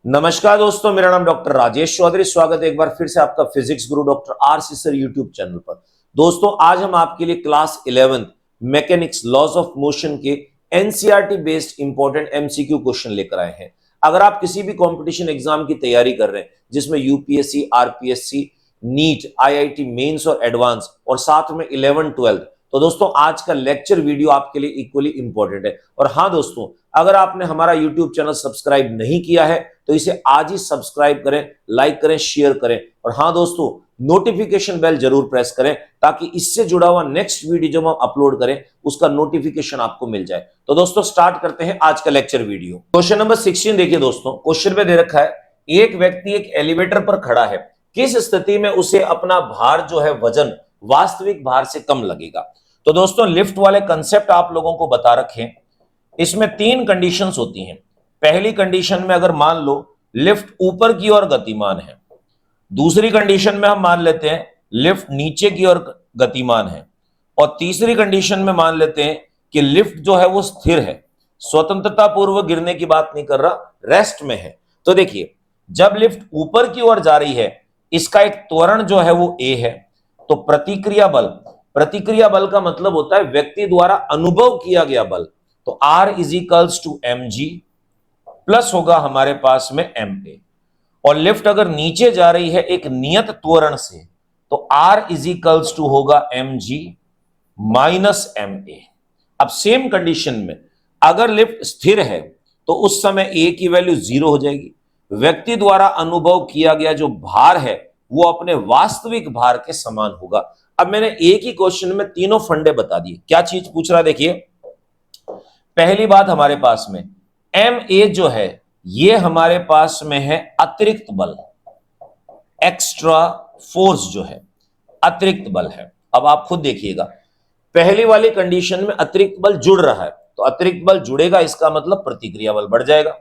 नमस्कार दोस्तों, मेरा नाम डॉक्टर राजेश चौधरी। स्वागत है एक बार फिर से आपका physics guru doctor R C. Sir YouTube channel पर। दोस्तों, आज हम आपके लिए class 11 mechanics laws of motion के NCERT based important MCQ question लेकर आए हैं। अगर आप किसी भी कंपटीशन एग्जाम की तैयारी कर रहे हैं जिसमें UPSC, RPSC, NEET, IIT mains और एडवांस और साथ में 11 12, तो दोस्तों आज का लेक्चर वीडियो आपके लिए इक्वली इंपॉर्टेंट है। और हाँ दोस्तों, अगर आपने हमारा यूट्यूब चैनल सब्सक्राइब नहीं किया है तो इसे आज ही सब्सक्राइब करें, लाइक करें, शेयर करें। और हाँ दोस्तों, नोटिफिकेशन बेल जरूर प्रेस करें ताकि इससे जुड़ा हुआ नेक्स्ट वीडियो जब हम अपलोड करें उसका नोटिफिकेशन आपको मिल जाए। तो दोस्तों स्टार्ट करते हैं आज का लेक्चर वीडियो। क्वेश्चन नंबर 16 देखिए दोस्तों। क्वेश्चन में दे रखा है, एक व्यक्ति एक एलिवेटर पर खड़ा है, किस स्थिति में उसे अपना भार जो है वजन वास्तविक भार से कम लगेगा। तो दोस्तों लिफ्ट वाले कंसेप्ट आप लोगों को बता रखे हैं। इसमें तीन कंडीशंस होती हैं। पहली कंडीशन में अगर मान लो लिफ्ट ऊपर की ओर गतिमान है, दूसरी कंडीशन में हम मान लेते हैं लिफ्ट नीचे की ओर गतिमान है, और तीसरी कंडीशन में मान लेते हैं कि लिफ्ट जो है वो स्थिर है, स्वतंत्रता पूर्वक गिरने की बात नहीं कर रहा, रेस्ट में है। तो देखिए, जब लिफ्ट ऊपर की ओर जा रही है, इसका एक त्वरण जो है वो ए है, तो प्रतिक्रिया बल का मतलब होता है व्यक्ति द्वारा अनुभव किया गया बल। तो R is equals to M G plus होगा हमारे पास में एम ए। और लिफ्ट अगर नीचे जा रही है एक नियत त्वरण से, तो R इज इक्वल्स टू होगा M G minus M A. अब सेम कंडीशन में अगर लिफ्ट स्थिर है तो उस समय ए की वैल्यू 0 हो जाएगी। व्यक्ति द्वारा अनुभव किया गया जो भार है वो अपने वास्तविक भार के समान होगा। अब मैंने एक ही क्वेश्चन में तीनों फंडे बता दिए। क्या चीज पूछ रहा, देखिए पहली बात हमारे पास में एम ए जो है ये हमारे पास में है अतिरिक्त बल, एक्स्ट्रा फोर्स जो है अतिरिक्त बल है। अब आप खुद देखिएगा, पहली वाली कंडीशन में अतिरिक्त बल जुड़ रहा है, तो अतिरिक्त बल जुड़ेगा, इसका मतलब प्रतिक्रिया बल बढ़ जाएगा।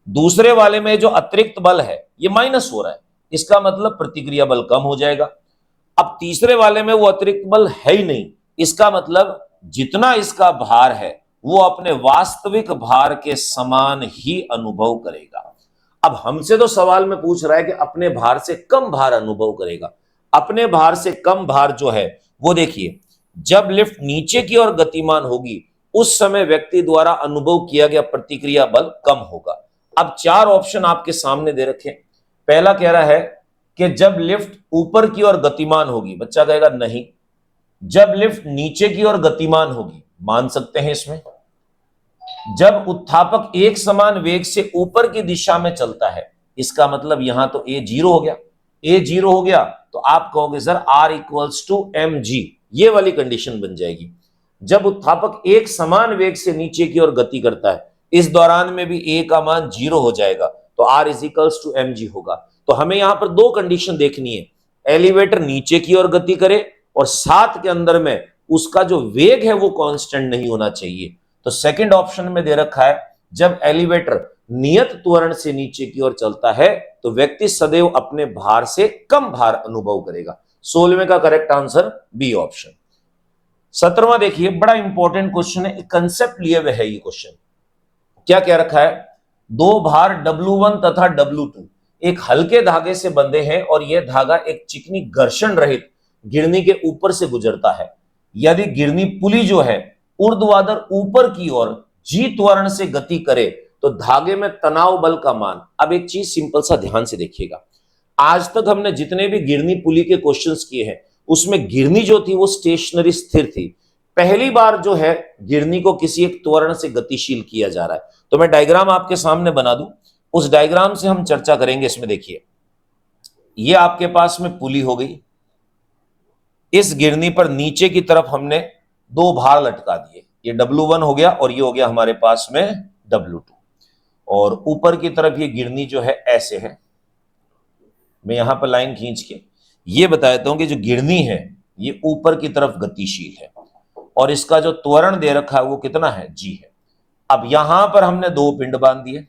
दूसरे वाले में जो अतिरिक्त बल है ये माइनस हो रहा है, इसका मतलब प्रतिक्रिया बल कम हो जाएगा। अब तीसरे वाले में वो अतिरिक्त बल है ही नहीं, इसका मतलब जितना इसका भार है वो अपने वास्तविक भार के समान ही अनुभव करेगा। अब हमसे तो सवाल में पूछ रहा है कि अपने भार से कम भार अनुभव करेगा। अपने भार से कम भार जो है वो देखिए, जब लिफ्ट नीचे की ओर गतिमान होगी उस समय व्यक्ति द्वारा अनुभव किया गया प्रतिक्रिया बल कम होगा। अब चार ऑप्शन आपके सामने दे रखे। पहला कह रहा है कि जब लिफ्ट ऊपर की ओर गतिमान होगी, बच्चा कहेगा नहीं। जब लिफ्ट नीचे की ओर गतिमान होगी, मान सकते हैं इसमें। जब उत्थापक एक समान वेग से ऊपर की दिशा में चलता है, इसका मतलब यहां तो ए 0 हो गया। ए 0 हो गया तो आप कहोगे sir R equals to M G, ये वाली कंडीशन बन जाएगी। जब उत्थापक एक समान वेग से नीचे की ओर गति करता है, इस दौरान में भी ए का मान 0 हो जाएगा, तो R is equals to M G होगा। तो हमें यहां पर दो कंडीशन देखनी है, एलिवेटर नीचे की ओर गति करे और साथ के अंदर में उसका जो वेग है वो कांस्टेंट नहीं होना चाहिए। तो सेकंड ऑप्शन में दे रखा है, जब एलिवेटर नियत त्वरण से नीचे की ओर चलता है तो व्यक्ति सदैव अपने भार से कम भार अनुभव करेगा। 16वें का करेक्ट आंसर बी ऑप्शन। 17वां देखिए, बड़ा इंपॉर्टेंट क्वेश्चन है, कंसेप्ट लिए हुए है ये क्वेश्चन। क्या कह रखा है, दो भार W1 तथा W2 एक हल्के धागे से बंधे हैं और यह धागा एक चिकनी घर्षण रहित गिरनी के ऊपर से गुजरता है। यदि गिरनी पुली जो है ऊर्ध्वाधर ऊपर की ओर जी त्वरण से गति करे तो धागे में तनाव बल का मान। अब एक चीज सिंपल सा ध्यान से देखिएगा, आज तक हमने जितने भी गिरनी पुली के क्वेश्चंस किए हैं उसमें गिरनी जो थी वो स्टेशनरी स्थिर थी। पहली बार जो है गिरनी को किसी एक त्वरण से गतिशील किया जा रहा है। तो मैं डायग्राम आपके सामने बना दूं, उस डायग्राम से हम चर्चा करेंगे। इसमें देखिए, ये आपके पास में पुली हो गई, इस गिरनी पर नीचे की तरफ हमने दो भार लटका दिए, ये W1 हो गया और ये हो गया हमारे पास में W2। और ऊपर की तरफ ये गिरनी जो है ऐसे है। मैं यहां पर लाइन खींच के ये बता देता हूं कि जो गिरनी है ये ऊपर की तरफ गतिशील है और इसका जो त्वरण दे रखा है वो कितना है, G है। अब यहां पर हमने दो पिंड बांध दिए,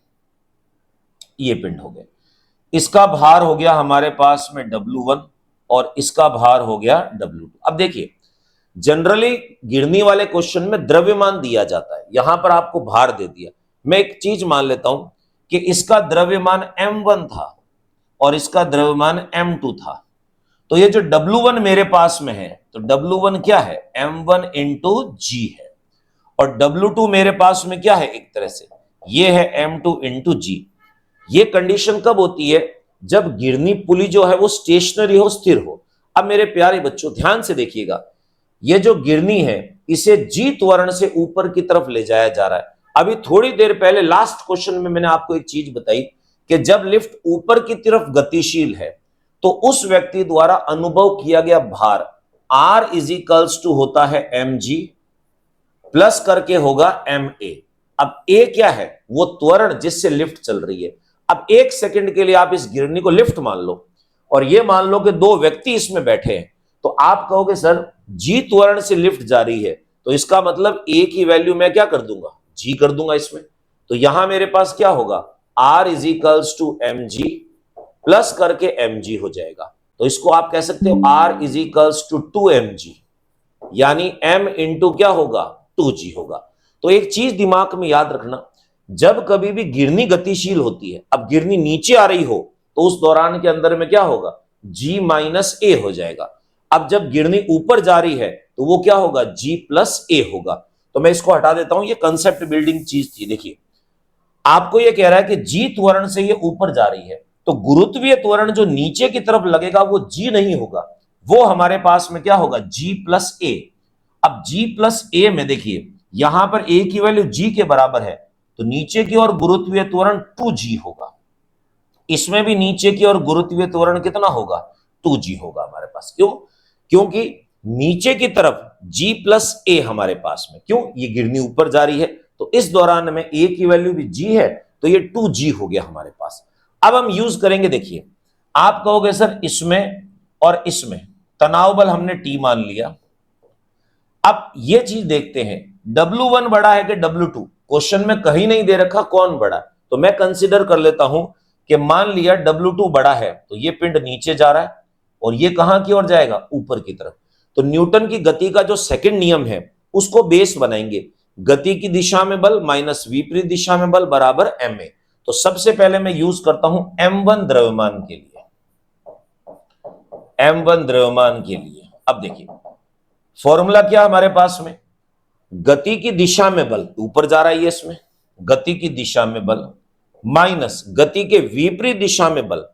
ये पिंड हो गए, इसका भार हो गया हमारे पास में W1 और इसका भार हो गया W2। अब देखिए, जनरली गिरनी वाले क्वेश्चन में द्रव्यमान दिया जाता है, यहां पर आपको भार दे दिया। मैं एक चीज मान लेता हूं कि इसका द्रव्यमान m1 था और इसका द्रव्यमान m2 था, तो ये जो W1 मेरे पास में है, तो W1 क्या है, m1 इंटू जी है, और W2 मेरे पास में क्या है, एक तरह से ये है m2 इंटू जी। ये कंडीशन कब होती है, जब गिरनी पुली जो है वो स्टेशनरी हो, स्थिर हो। अब मेरे प्यारे बच्चों ध्यान से देखिएगा, ये जो गिरनी है इसे जी त्वरण से ऊपर की तरफ ले जाया जा रहा है। अभी थोड़ी देर पहले लास्ट क्वेश्चन में मैंने आपको एक चीज बताई कि जब लिफ्ट ऊपर की तरफ गतिशील है तो उस व्यक्ति द्वारा अनुभव किया गया भार R इजिकल्स टू होता है mg प्लस करके होगा ma। अब a क्या है, वो त्वरण जिससे लिफ्ट चल रही है। अब एक सेकंड के लिए आप इस गिरनी को लिफ्ट मान लो और ये मान लो कि दो व्यक्ति इसमें बैठे हैं, तो आप कहोगे सर जी त्वरण से लिफ्ट जारी है, तो इसका मतलब a की वैल्यू मैं क्या कर दूंगा, g कर दूंगा इसमें। तो यहां मेरे पास क्या होगा, R is equals to mg plus करके mg हो जाएगा। तो इसको आप कह सकते हो R इजिकल्स टू 2mg, यानी m इंटू क्या होगा, 2g होगा। तो एक चीज दिमाग में याद रखना, जब कभी भी गिरनी गतिशील होती है, अब गिरनी नीचे आ रही हो तो उस दौरान के अंदर में क्या होगा, g माइनस ए हो जाएगा। अब जब गिरनी ऊपर जा रही है तो वो क्या होगा, g प्लस ए होगा। तो मैं इसको हटा देता हूं, ये कंसेप्ट बिल्डिंग चीज थी। देखिए आपको ये कह रहा है कि जी त्वरण से ये ऊपर जा रही है, तो गुरुत्वीय त्वरण जो नीचे की तरफ लगेगा वो जी नहीं होगा, वो हमारे पास में क्या होगा, जी प्लस ए। अब जी प्लस ए में देखिए यहां पर ए की वैल्यू जी के बराबर है, तो नीचे की ओर गुरुत्वीय त्वरण 2g होगा, इसमें भी नीचे की ओर गुरुत्वीय त्वरण कितना होगा, 2g होगा हमारे पास। क्यों, क्योंकि नीचे की तरफ g प्लस ए हमारे पास में, क्यों, ये गिरनी ऊपर जा रही है, तो इस दौरान में a की वैल्यू भी g है, तो ये 2g हो गया हमारे पास। अब हम यूज करेंगे, देखिए आप कहोगे सर इसमें और इसमें तनाव बल हमने T मान लिया। अब ये चीज देखते हैं W1 बड़ा है कि W2, क्वेश्चन में कहीं नहीं दे रखा कौन बड़ा, तो मैं कंसीडर कर लेता हूं कि मान लिया W2 बड़ा है, तो ये पिंड नीचे जा रहा है और ये कहां की ओर जाएगा, ऊपर की तरफ। तो न्यूटन की गति का जो सेकंड नियम है उसको बेस बनाएंगे, गति की दिशा में बल माइनस विपरीत दिशा में बल बराबर ma। तो सबसे पहले मैं यूज करता हूं m1 द्रव्यमान के लिए, m1 द्रव्यमान के लिए। अब देखिए फॉर्मूला क्या हमारे पास में, गति की दिशा में बल ऊपर जा रहा है, ये इसमें गति की दिशा में बल माइनस गति के विपरीत दिशा में बल।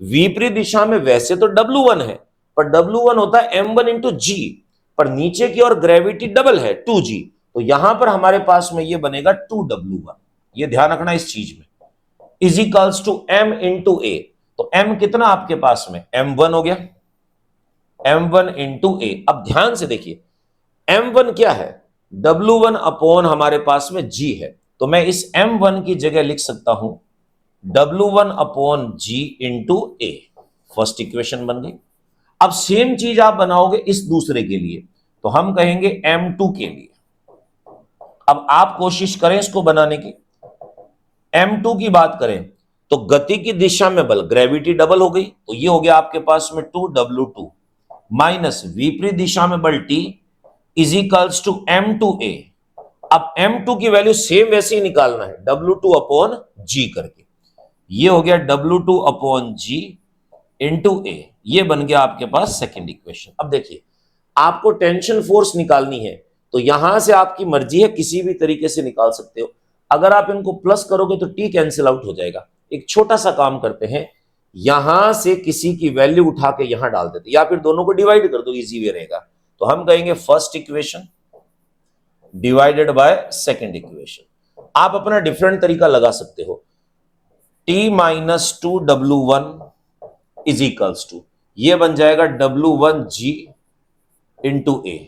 विपरीत दिशा में वैसे तो W1 है, पर W1 होता है m1 इंटू जी, पर नीचे की ओर ग्रेविटी डबल है 2g, तो यहां पर हमारे पास में ये बनेगा 2W1। ये ध्यान रखना इस चीज में, is equals to m into a. तो m कितना आपके पास में, m1 हो गया, m1 इंटू ए। अब ध्यान से देखिए m1 क्या है, W1 अपॉन हमारे पास में g है, तो मैं इस m1 की जगह लिख सकता हूं W1 अपॉन g इंटू ए। फर्स्ट इक्वेशन बन गई। अब सेम चीज आप बनाओगे इस दूसरे के लिए, तो हम कहेंगे m2 के लिए। अब आप कोशिश करें इसको बनाने की, m2 की बात करें तो गति की दिशा में बल, ग्रेविटी डबल हो गई, तो ये हो गया आपके पास में 2W2 माइनस विपरीत दिशा में बल T is equals to m2a। अब m2 की वैल्यू सेम वैसे ही निकालना है, W2 अपॉन g करके। ये हो गया W2 अपॉन g इंटू ए, ये बन गया आपके पास सेकेंड इक्वेशन। अब देखिए आपको टेंशन फोर्स निकालनी है, तो यहां से आपकी मर्जी है, किसी भी तरीके से निकाल सकते हो। अगर आप इनको प्लस करोगे तो T कैंसिल आउट हो जाएगा। एक छोटा सा काम करते हैं, यहां से किसी की वैल्यू उठा के यहां डाल देते, या फिर दोनों को डिवाइड कर दो, इजी वे रहेगा। तो हम कहेंगे first equation divided by second equation. आप अपना डिफरेंट तरीका लगा सकते हो, T minus 2W1 is equals to, ये बन जाएगा W1G into A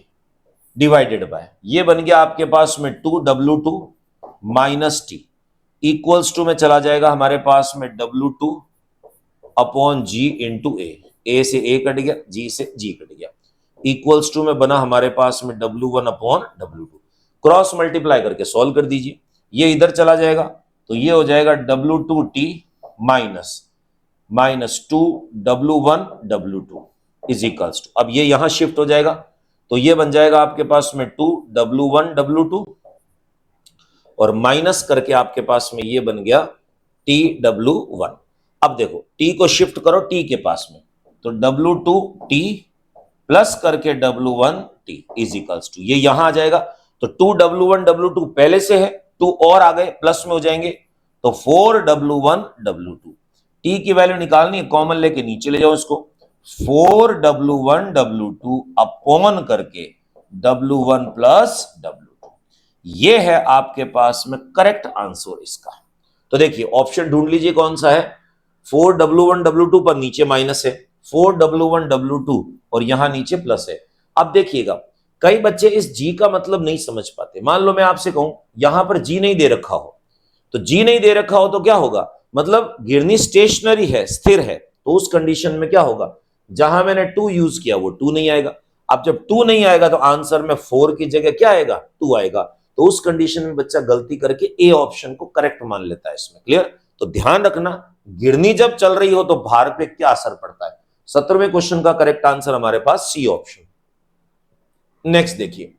divided by, ये बन गया आपके पास में 2W2 minus T equals to में चला जाएगा हमारे पास में W2 अपॉन जी इंटू ए से ए कट गया, जी से जी कट गया, इक्वल्स टू में बना हमारे पास में W1 upon W2। Cross multiply करके सॉल्व कर दीजिए, ये इधर चला जाएगा, तो ये हो जाएगा W2T minus 2W1 W2 is equals to, अब ये यहां शिफ्ट हो जाएगा, तो ये बन जाएगा आपके पास में 2W1 W2 और माइनस करके आपके पास में ये बन गया TW1। अब देखो T को शिफ्ट करो T के पास में, तो W2T प्लस करके W1T इज इक्वल्स टू, ये यहां आ जाएगा, तो 2W1 W2 पहले से है, 2 और आ गए प्लस में हो जाएंगे, तो 4W1 W2। T की वैल्यू निकालनी है, कॉमन लेके नीचे ले जाओ इसको, 4W1 W2 अपॉन करके W1 प्लस W2। ये है आपके पास में करेक्ट आंसर इसका। तो देखिए ऑप्शन ढूंढ लीजिए कौन सा है, 4W1 W2 पर नीचे माइनस है, 4W1 W2 और यहां नीचे प्लस है। अब देखिएगा कई बच्चे इस जी का मतलब नहीं समझ पाते। मान लो मैं आपसे कहूं यहां पर जी नहीं दे रखा हो, तो जी नहीं दे रखा हो तो क्या होगा, मतलब गिरनी स्टेशनरी है, स्थिर है, तो उस कंडीशन में क्या होगा, जहां मैंने 2 यूज किया वो 2 नहीं आएगा। अब जब 2 नहीं आएगा तो आंसर में 4 की जगह क्या आएगा, 2 आएगा। तो उस कंडीशन में बच्चा गलती करके ए ऑप्शन को करेक्ट मान लेता है इसमें। क्लियर? तो ध्यान रखना गिरनी जब चल रही हो तो भार पे क्या असर पड़ता है। 17वें क्वेश्चन का करेक्ट आंसर हमारे पास सी ऑप्शन। नेक्स्ट देखिए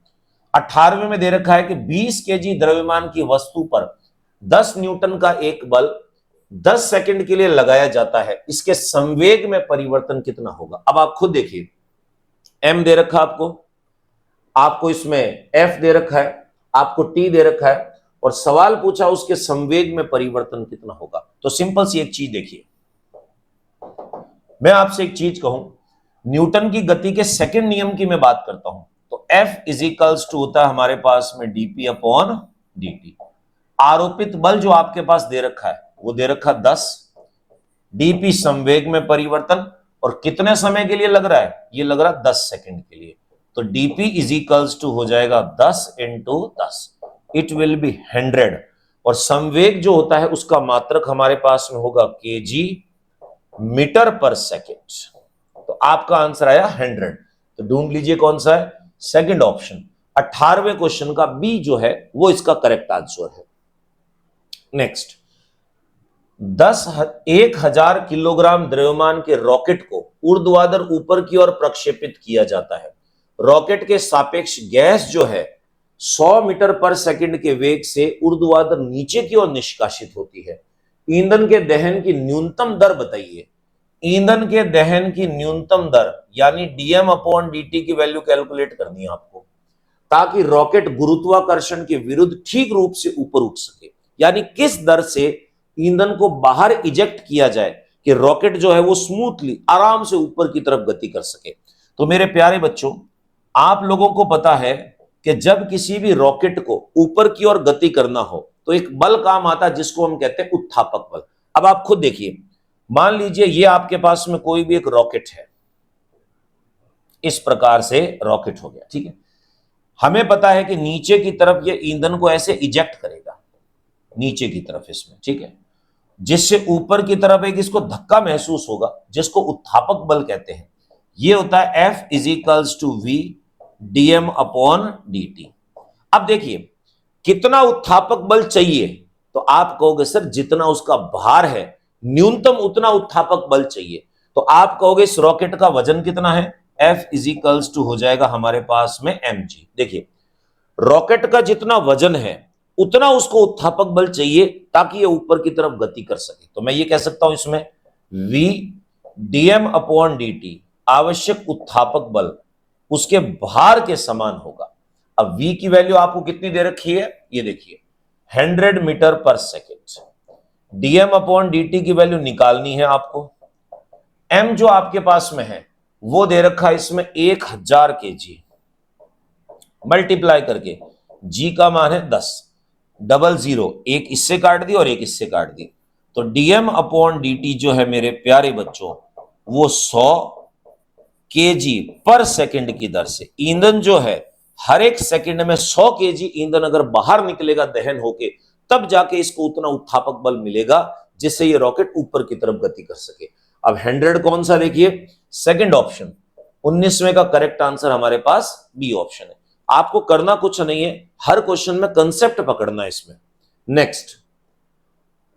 18वें में दे रखा है कि 20 केजी द्रव्यमान की वस्तु पर 10 न्यूटन का एक बल 10 सेकंड के लिए लगाया जाता है, इसके संवेग में परिवर्तन कितना होगा। अब आप खुद देखिए, एम दे रखा आपको इसमें एफ दे रखा है, आपको टी दे रखा है, और सवाल पूछा उसके संवेग में परिवर्तन कितना होगा। तो सिंपल सी एक चीज देखिए, मैं आपसे एक चीज कहूं, न्यूटन की गति के सेकंड नियम की मैं बात करता हूं, तो F इज इक्वल्स टू होता है हमारे पास में dP अपॉन dt। आरोपित बल जो आपके पास दे रखा है वो दे रखा 10, dP संवेग में परिवर्तन, और कितने समय के लिए लग रहा है, ये लग रहा 10 सेकंड के लिए, तो dP इज इक्वल्स टू हो जाएगा 10 इंटू 10, इट विल बी 100। और संवेग जो होता है उसका मात्रक हमारे पास में होगा kg मीटर पर सेकेंड। तो आपका आंसर आया 100। तो ढूंढ लीजिए कौन सा है, सेकंड ऑप्शन। 18वें क्वेश्चन का बी जो है वो इसका करेक्ट आंसर है। नेक्स्ट 1000 किलोग्राम द्रव्यमान के रॉकेट को ऊर्ध्वाधर ऊपर की ओर प्रक्षेपित किया जाता है। रॉकेट के सापेक्ष गैस जो है 100 मीटर पर सेकंड के वेग से ऊर्ध्वाधर नीचे की ओर निष्कासित होती है। ईंधन के दहन की न्यूनतम दर बताइए। ईंधन के दहन की न्यूनतम दर यानी डीएम अपॉन डीटी की वैल्यू कैलकुलेट करनी है आपको, ताकि रॉकेट गुरुत्वाकर्षण के विरुद्ध ठीक रूप से ऊपर उठ सके। यानी किस दर से ईंधन को बाहर इजेक्ट किया जाए कि रॉकेट जो है वो स्मूथली आराम से ऊपर की तरफ गति कर सके। तो मेरे प्यारे बच्चों, आप लोगों को पता है कि जब किसी भी रॉकेट को ऊपर की ओर गति करना हो तो एक बल काम आता है जिसको हम कहते हैं उत्थापक बल। अब आप खुद देखिए, मान लीजिए ये आपके पास में कोई भी एक रॉकेट है, इस प्रकार से रॉकेट हो गया, ठीक है। हमें पता है कि नीचे की तरफ ये ईंधन को ऐसे इजेक्ट करेगा नीचे की तरफ इसमें, ठीक है, जिससे ऊपर की तरफ एक इसको धक्का महसूस होगा जिसको उत्थापक बल कहते हैं। ये होता है F is equals to V dm upon dt। अब देखिए कितना उत्थापक बल चाहिए, तो आप कहोगे सर जितना उसका भार है न्यूनतम उतना उत्थापक बल चाहिए। तो आप कहोगे इस रॉकेट का वजन कितना है, F इज इक्वल्स टू हो जाएगा हमारे पास में mg। देखिए रॉकेट का जितना वजन है उतना उसको उत्थापक बल चाहिए ताकि ये ऊपर की तरफ गति कर सके। तो मैं ये कह सकता हूं इसमें V dm अपॉन dt आवश्यक उत्थापक बल उसके भार के समान होगा। अब V की वैल्यू आपको कितनी दे रखी है, ये देखिए 100 मीटर पर सेकेंड। dm अपॉन dt की वैल्यू निकालनी है आपको। m जो आपके पास में है वो दे रखा है इसमें 1000 केजी, मल्टीप्लाई करके g का मान है 10, डबल जीरो एक इससे काट दी और एक इससे काट दी, तो dm अपॉन dt जो है मेरे प्यारे बच्चों वो 100 केजी पर सेकंड की दर से, ईंधन जो है हर एक सेकंड में 100 केजी ईंधन अगर बाहर निकलेगा दहन होके, तब जाके इसको उतना उत्थापक बल मिलेगा जिससे ये रॉकेट ऊपर की तरफ गति कर सके। अब 100 कौन सा, देखिए सेकंड ऑप्शन। 19वें का करेक्ट आंसर हमारे पास बी ऑप्शन है। आपको करना कुछ नहीं है, हर क्वेश्चन में कंसेप्ट पकड़ना है इसमें। नेक्स्ट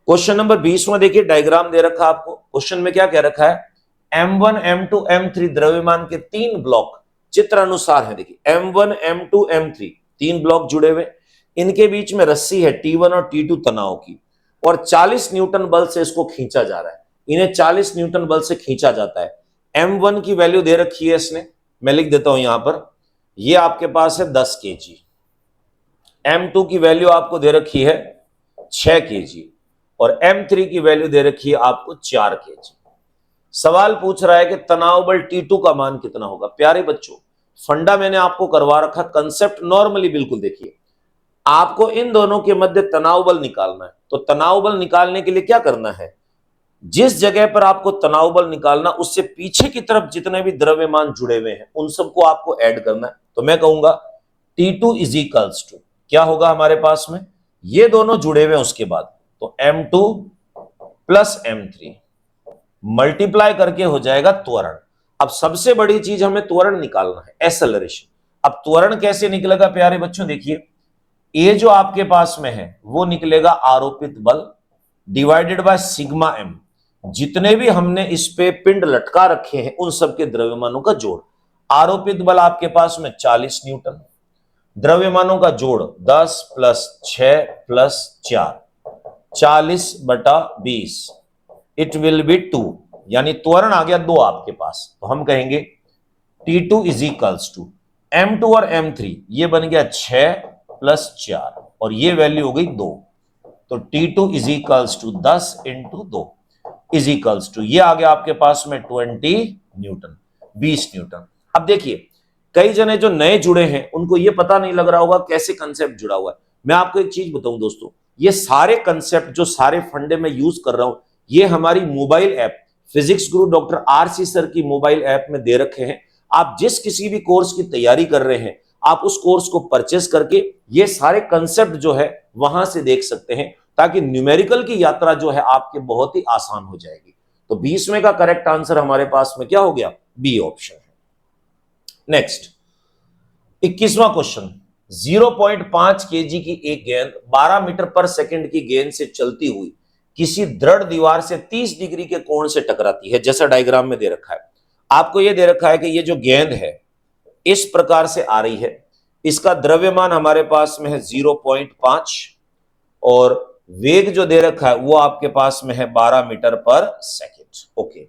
क्वेश्चन नंबर 20 में देखिए डायग्राम दे रखा आपको। क्वेश्चन में क्या कह रखा है, M1 M2 M3 द्रव्यमान के 3 ब्लॉक चित्र अनुसार है। देखिए M1 M2 M3 3 ब्लॉक जुड़े हुए, इनके बीच में रस्सी है T1 और T2 तनाव की। और 40 न्यूटन बल से इसको खींचा जा रहा है, इन्हें 40 न्यूटन बल से खींचा जाता है। M1 की वैल्यू दे रखी है इसने, मैं लिख देता हूं यहां पर, ये आपके पास है 10 kg। M2 की वैल्यू आपको दे रखी है 6 kg और M3 की वैल्यू दे रखी है आपको 4 kg। सवाल पूछ रहा है कि तनाव बल T2 का मान कितना होगा। प्यारे बच्चों, फंडा मैंने आपको करवा रखा, कंसेप्ट नॉर्मली बिल्कुल देखिए, आपको इन दोनों के मध्य तनाव बल निकालना है। तो तनाव बल निकालने के लिए क्या करना है, जिस जगह पर आपको तनाव बल निकालना, उससे पीछे की तरफ जितने भी द्रव्यमान जुड़े हुए हैं उन सबको आपको ऐड करना है। तो मैं कहूंगा T2 इज इक्वल्स टू, क्या होगा हमारे पास में, ये दोनों जुड़े हुए हैं उसके बाद, तो M2 प्लस M3 मल्टीप्लाई करके हो जाएगा त्वरण। अब सबसे बड़ी चीज हमें त्वरण निकालना है, एक्सेलरेशन। अब त्वरण कैसे निकलेगा प्यारे बच्चों, देखिए, ये जो आपके पास में है वो निकलेगा आरोपित बल डिवाइडेड बाय सिग्मा m, जितने भी हमने इस पे पिंड लटका रखे हैं उन सबके द्रव्यमानों का जोड़। आरोपित बल आपके पास में 40 न्यूटन, द्रव्यमानों का जोड़ 10 plus 6 plus 4, 40/20, it will be 2, यानी त्वरण आ गया 2 आपके पास। तो हम कहेंगे T2 is equals to M2 और M3, ये बन गया 6 प्लस 4 और ये वैल्यू हो गई 2, तो T2 is equals to 10 into 2 is equals to, ये आ गया आपके पास में 20 न्यूटन, 20 न्यूटन। अब देखिए, कई जने जो नए जुड़े हैं उनको ये पता नहीं लग रहा होगा कैसे कंसेप्ट जुड़ा हुआ है। मैं आपको एक चीज बताऊं दोस्तों, ये सारे कंसेप्ट जो सारे फंडे में यूज कर रहा हूं, ये हमारी mobile app physics guru doctor RC sir की मोबाइल ऐप में दे रखे हैं। आप जिस किसी भी कोर्स की तैयारी कर रहे हैं, आप उस कोर्स को परचेस करके ये सारे कंसेप्ट जो है वहां से देख सकते हैं, ताकि न्यूमेरिकल की यात्रा जो है आपके बहुत ही आसान हो जाएगी। तो 20वें का करेक्ट आंसर हमारे पास में क्या हो गया, बी ऑप्शन है। नेक्स्ट 21वां क्वेश्चन, 0.5 kg की एक गेंद 12 मीटर पर सेकंड की गेंद से चलती हुई किसी दृढ़ दीवार से 30 डिग्री के कोण से टकराती है, जैसा डायग्राम में दे रखा है। आपको यह दे रखा है कि ये जो गेंद है इस प्रकार से आ रही है, इसका द्रव्यमान हमारे पास में है 0.5 और वेग जो दे रखा है वो आपके पास में है 12 मीटर पर सेकंड। ओके,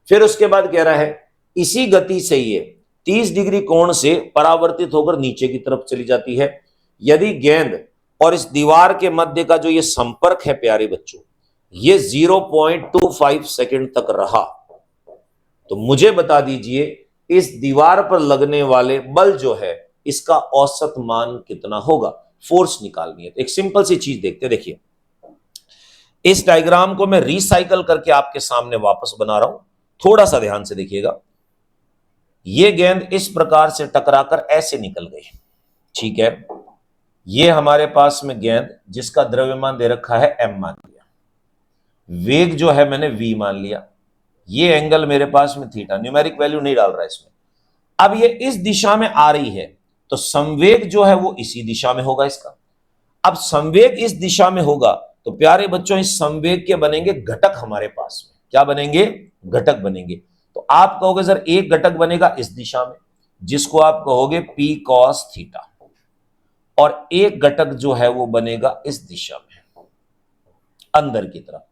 फिर उसके बाद कह रहा है इसी गति से ये 30 डिग्री कोण से परावर्तित होकर नीचे की तरफ चली जाती है। यदि गेंद और इस दीवार के मध्य का जो ये संपर्क है प्यारे बच्चों, ये 0.25 सेकंड तक रहा, तो मुझे बता दीजिए इस दीवार पर लगने वाले बल जो है इसका औसत मान कितना होगा। फोर्स निकालनी है। तो एक सिंपल सी चीज देखते हैं, देखिए, इस डायग्राम को मैं रिसाइकल करके आपके सामने वापस बना रहा हूं, थोड़ा सा ध्यान से देखिएगा। ये गेंद इस प्रकार से टकराकर ऐसे निकल गई, ठीक है। ये हमारे पास में गेंद जिसका द्रव्यमान दे रखा है m मान लिया, वेग जो है मैंने v मान लिया, ये एंगल मेरे पास में थीटा, न्यूमेरिक वैल्यू नहीं डाल रहा इसमें। अब ये इस दिशा में आ रही है तो संवेग जो है वो इसी दिशा में होगा इसका। अब संवेग इस दिशा में होगा तो प्यारे बच्चों इस संवेग के बनेंगे घटक हमारे पास में, क्या बनेंगे, घटक बनेंगे। तो आप कहोगे सर एक घटक बनेगा इस दिशा में जिसको आप कहोगे P cos थीटा, और एक घटक जो है वो बनेगा इस दिशा में अंदर की तरफ,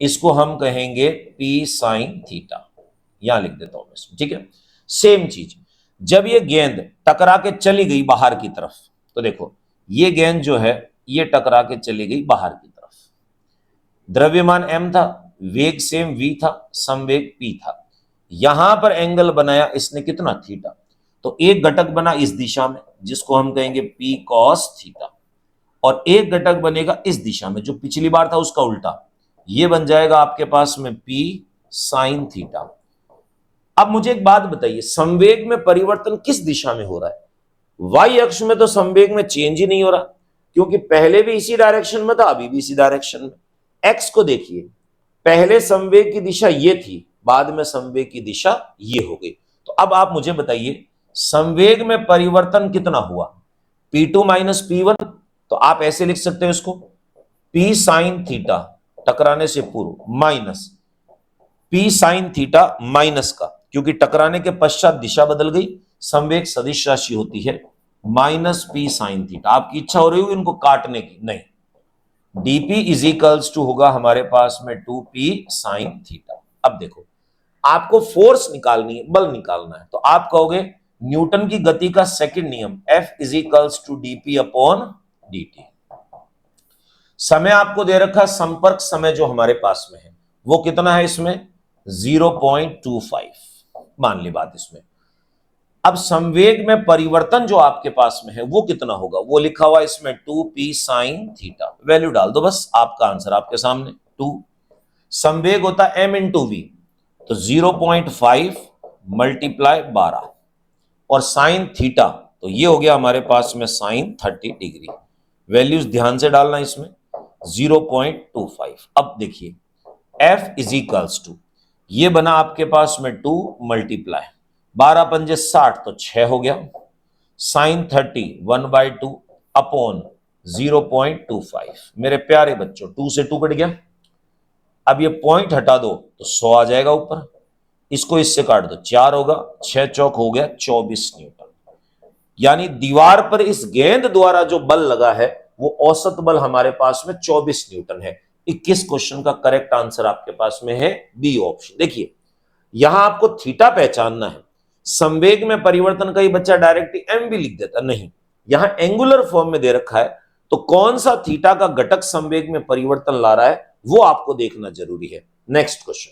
इसको हम कहेंगे P sin थीटा, यहां लिख देता हूं मैं, ठीक है। सेम चीज, जब ये गेंद टकरा के चली गई बाहर की तरफ, तो देखो ये गेंद जो है ये टकरा के चली गई बाहर की तरफ, द्रव्यमान m था, वेग सेम v था, संवेग p था, यहां पर एंगल बनाया इसने कितना, थीटा। तो एक घटक बना इस दिशा में जिसको हम कहेंगे P cos थीटा, और एक घटक बनेगा इस दिशा में जो पिछली बार था उसका उल्टा, ये बन जाएगा आपके पास में P sin थीटा। अब मुझे एक बात बताइए, संवेग में परिवर्तन किस दिशा में हो रहा है? वाई अक्ष में तो संवेग में चेंज ही नहीं हो रहा, क्योंकि पहले भी इसी डायरेक्शन में था, अभी भी इसी डायरेक्शन में। एक्स को देखिए, पहले संवेग की दिशा ये थी, बाद में संवेग की दिशा ये हो गई। तो अब आप मुझे बताइए संवेग में परिवर्तन कितना हुआ, P2 माइनस P1। तो आप ऐसे लिख सकते हो इसको, P sin थीटा टकराने से पूर्व minus P sin theta minus का, क्योंकि टकराने के पश्चात दिशा बदल गई, संवेग सदिश राशि होती है, माइनस P sin थीटा। आपकी इच्छा हो रही होगी इनको काटने की, नहीं, dp इज इक्वल्स टू होगा हमारे पास में 2p साइन थीटा। अब देखो आपको फोर्स निकालनी है, बल निकालना है, तो आप कहोगे न्यूटन की गति का सेकंड नियम F is equals to dp upon dt। समय आपको दे रखा, संपर्क समय जो हमारे पास में है वो कितना है, इसमें 0.25 मान ली बात इसमें। अब संवेग में परिवर्तन जो आपके पास में है वो कितना होगा, वो लिखा हुआ इसमें 2p साइन थीटा, वैल्यू डाल दो बस, आपका आंसर आपके सामने 2। संवेग होता है m इंटू वी, तो 0.5 मल्टीप्लाई 12 और साइन थीटा, तो ये हो गया हमारे पास में साइन 30 डिग्री। वैल्यूज ध्यान से डालना इसमें 0.25। अब देखिए F इज इक्वल्स टू, ये बना आपके पास में 2 मल्टीप्लाई 12 पंजे 60 तो 6 हो गया, साइन 30 1/2 अपॉन 0.25। मेरे प्यारे बच्चों 2 से 2 कट गया, अब ये पॉइंट हटा दो तो 100 आ जाएगा ऊपर, इसको इससे काट दो 4 होगा, 6 चौक हो गया 24 न्यूटन। यानी दीवार पर इस गेंद द्वारा जो बल लगा है वो औसत बल हमारे पास में 24 न्यूटन है। 21 क्वेश्चन का करेक्ट आंसर आपके पास में है बी ऑप्शन। देखिए यहां आपको थीटा पहचानना है, संवेग में परिवर्तन, कई बच्चा डायरेक्टली एम भी लिख देता, नहीं, यहां एंगुलर फॉर्म में दे रखा है, तो कौन सा थीटा का घटक संवेग में परिवर्तन ला रहा है वो आपको देखना जरूरी है। नेक्स्ट क्वेश्चन,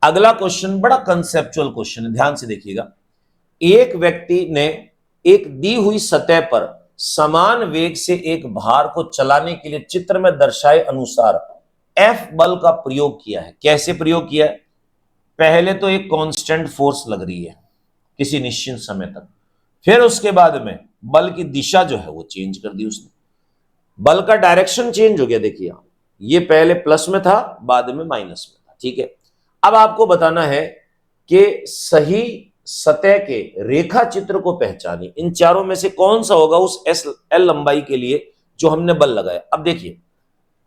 अगला क्वेश्चन बड़ा कंसेप्चुअल क्वेश्चन है, ध्यान से देखिएगा। एक व्यक्ति ने एक दी हुई सतह पर समान वेग से एक भार को चलाने के लिए चित्र में दर्शाए अनुसार F बल का प्रयोग किया है। कैसे प्रयोग किया है, पहले तो एक कांस्टेंट फोर्स लग रही है किसी निश्चित समय तक, फिर उसके बाद में बल की दिशा जो है वो चेंज कर दी उसने, बल का डायरेक्शन चेंज हो गया। देखिए आप, ये पहले प्लस में था बाद में माइनस में था, ठीक है। अब आपको बताना है कि सही सतह के रेखा चित्र को पहचानिए, इन चारों में से कौन सा होगा उस एल लंबाई के लिए जो हमने बल लगाया। अब देखिए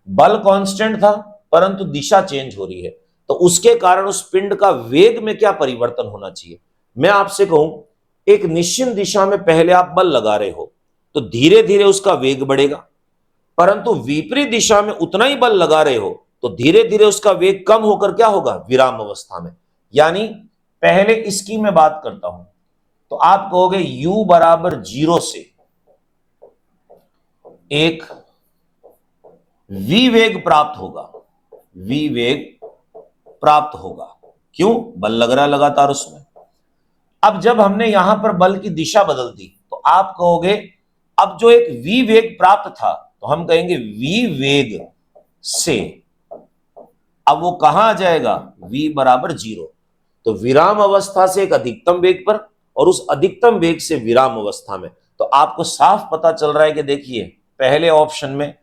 बल कांस्टेंट था परंतु दिशा चेंज हो रही है, तो उसके कारण उस पिंड का वेग में क्या परिवर्तन होना चाहिए। मैं आपसे कहूं एक निश्चित दिशा में पहले आप बल लगा रहे हो तो धीरे धीरे उसका वेग बढ़ेगा, परंतु विपरीत दिशा में उतना ही बल लगा रहे हो तो धीरे धीरे उसका वेग कम होकर क्या होगा, विराम अवस्था में। यानी पहले इसकी मैं बात करता हूं तो आप कहोगे u बराबर 0 से एक v वेग प्राप्त होगा, v वेग प्राप्त होगा, क्यों, बल लग रहा है लगातार उसमें। अब जब हमने यहां पर बल की दिशा बदल दी तो आप कहोगे अब जो एक v वेग प्राप्त था तो हम कहेंगे v वेग से, अब वो कहां आ जाएगा, v बराबर 0, तो विराम अवस्था से एक अधिकतम वेग पर और उस अधिकतम वेग से विराम अवस्था में। तो आपको साफ पता चल रहा है कि देखिए पहले ऑप्शन में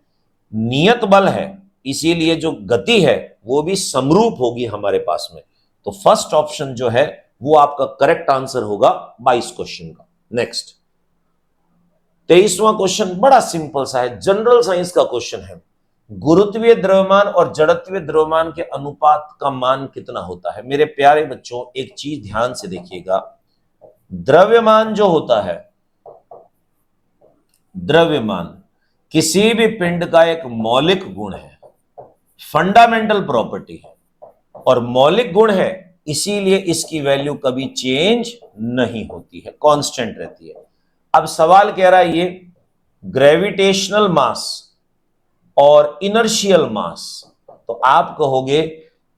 नियत बल है, इसीलिए जो गति है वो भी समरूप होगी हमारे पास में, तो फर्स्ट ऑप्शन जो है वो आपका करेक्ट आंसर होगा 22 क्वेश्चन का। नेक्स्ट 23वां क्वेश्चन बड़ा सिंपल सा है, जनरल साइंस का क्वेश्चन है। गुरुत्वीय द्रव्यमान और जड़त्वीय द्रव्यमान के अनुपात का मान कितना होता है। मेरे प्यारे बच्चों एक चीज ध्यान से देखिएगा, द्रव्यमान जो होता है, द्रव्यमान किसी भी पिंड का एक मौलिक गुण है, फंडामेंटल प्रॉपर्टी है, और मौलिक गुण है इसीलिए इसकी वैल्यू कभी चेंज नहीं होती है, कांस्टेंट रहती है। अब सवाल कह रहा है ये ग्रेविटेशनल मास और इनर्शियल मास, तो आप कहोगे